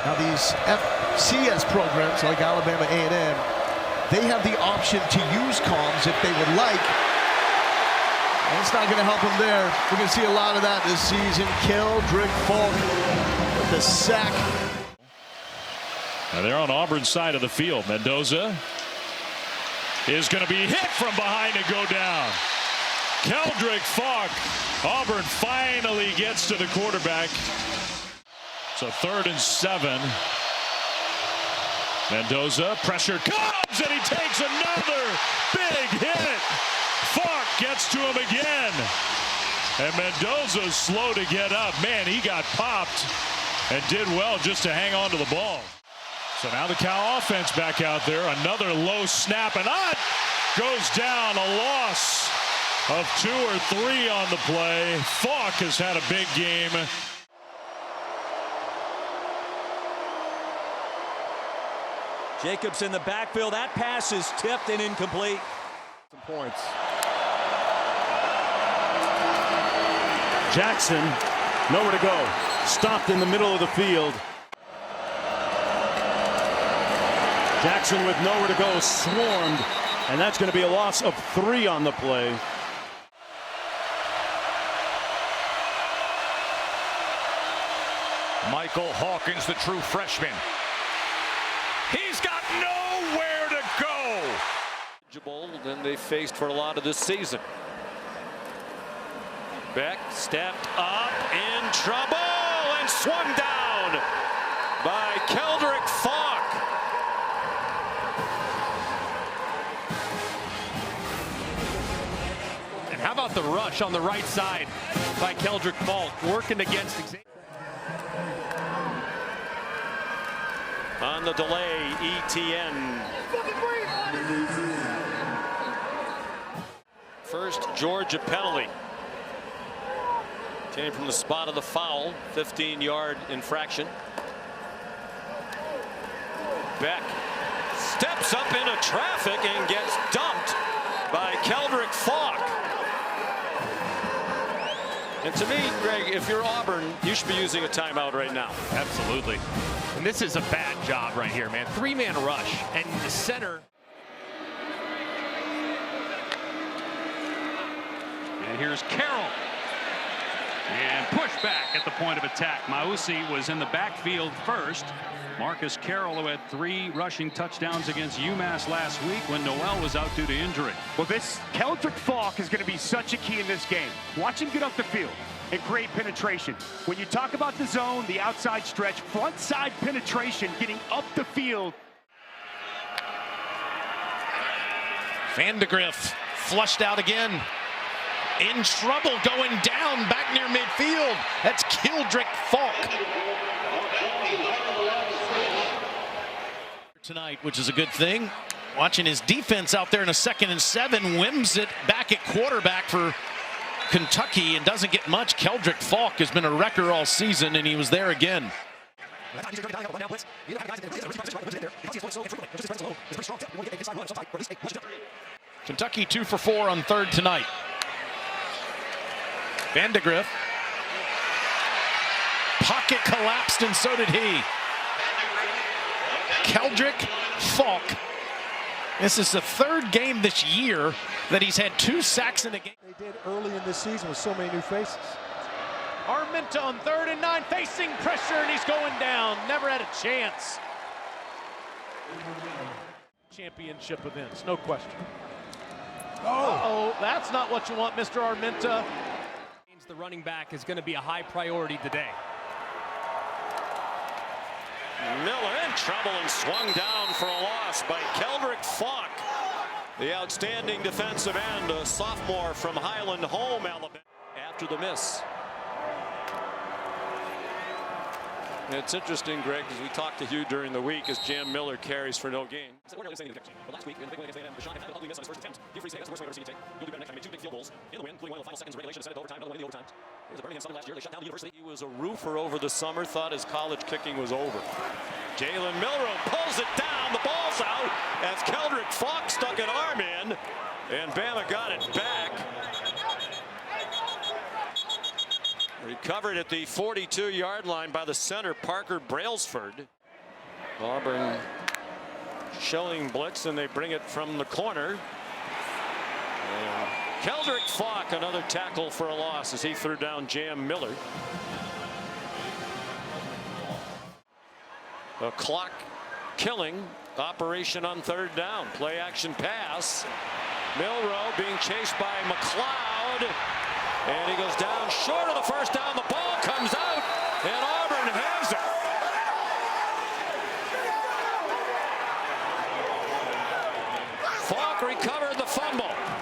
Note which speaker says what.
Speaker 1: Now these FCS programs like Alabama A&M, they have the option to use comms if they would like. And it's not going to help them there. We're going to see a lot of that this season. Keldric Faulk with the sack.
Speaker 2: Now they're on Auburn's side of the field. Mendoza is going to be hit from behind and go down. Keldric Faulk. Auburn finally gets to the quarterback. So 3rd and 7. Mendoza, pressure comes, and he takes another big hit. Faulk gets to him again. And Mendoza's slow to get up. Man, he got popped and did well just to hang on to the ball. So now the Cal offense back out there. Another low snap, and Ott goes down. A loss of 2 or 3 on the play. Faulk has had a big game.
Speaker 3: Jacobs in the backfield. That pass is tipped and incomplete.
Speaker 4: Some points.
Speaker 5: Jackson, nowhere to go. Stopped in the middle of the field. Jackson with nowhere to go, swarmed, and that's going to be a loss of 3 on the play.
Speaker 6: Michael Hawkins, the true freshman. He's got nowhere to go.
Speaker 7: Than they faced for a lot of this season. Beck stepped up, in trouble, and swung down by Keldric Faulk.
Speaker 3: And how about the rush on the right side by Keldric Faulk, working against Xavier.
Speaker 7: On the delay, ETN. First Georgia penalty. Came from the spot of the foul, 15-yard infraction. Beck steps up into traffic and gets dumped by Keldric Faulk. And to me, Greg, if you're Auburn, you should be using a timeout right now.
Speaker 3: Absolutely. And this is a bad job right here, man. 3-man rush, and the center.
Speaker 8: And here's Carroll. And push back at the point of attack. Mausi was in the backfield first. Marcus Carroll, who had 3 rushing touchdowns against UMass last week when Noel was out due to injury.
Speaker 9: Well, this Keldric Faulk is going to be such a key in this game. Watch him get up the field and create penetration. When you talk about the zone, the outside stretch, front side penetration, getting up the field.
Speaker 10: Vandegrift flushed out again. In trouble, going down back near midfield. That's Keldric Faulk. Tonight, which is a good thing. Watching his defense out there in a 2nd and 7, whims it back at quarterback for Kentucky and doesn't get much. Keldric Faulk has been a wrecker all season, and he was there again. Kentucky 2 for 4 on 3rd tonight. Vandegrift. Pocket collapsed, and so did he. Keldric Faulk. This is the 3rd game this year that he's had 2 sacks in a game.
Speaker 4: They did early in this season with so many new faces.
Speaker 9: Armenta on 3rd and 9, facing pressure, and he's going down. Never had a chance. Championship events, no question. Uh-oh, that's not what you want, Mr. Armenta.
Speaker 3: The running back is going to be a high priority today.
Speaker 7: Miller in trouble and swung down for a loss by Keldric Faulk. The outstanding defensive end, a sophomore from Highland Home, Alabama, after the miss. And it's interesting, Greg, because we talked to Hugh during the week as Jam Miller carries for no gain. Last week in the big win against A&M, Deshaun had an ugly miss on his first attempt. Hugh Freeze, that's the worst way I've ever seen you take. You'll do better next time. He made 2 big field goals in the win, including one in the final seconds of regulation, sent it to overtime, another one in the overtime. It was a Birmingham Southern last year. They shut down the university. He was a roofer over the summer, thought his college kicking was over. Jalen Milrow pulls it down. The ball's out as Keldric Faulk stuck an arm in, and Bama got it back. He recovered at the 42-yard line by the center, Parker Brailsford. Auburn showing blitz, and they bring it from the corner. And Keldric Faulk, another tackle for a loss as he threw down Jam Miller. A clock killing operation on third down. Play action pass. Milroe being chased by McLeod. And he goes down short of the first down. The ball comes out, and Auburn has it. Faulk recovered the fumble.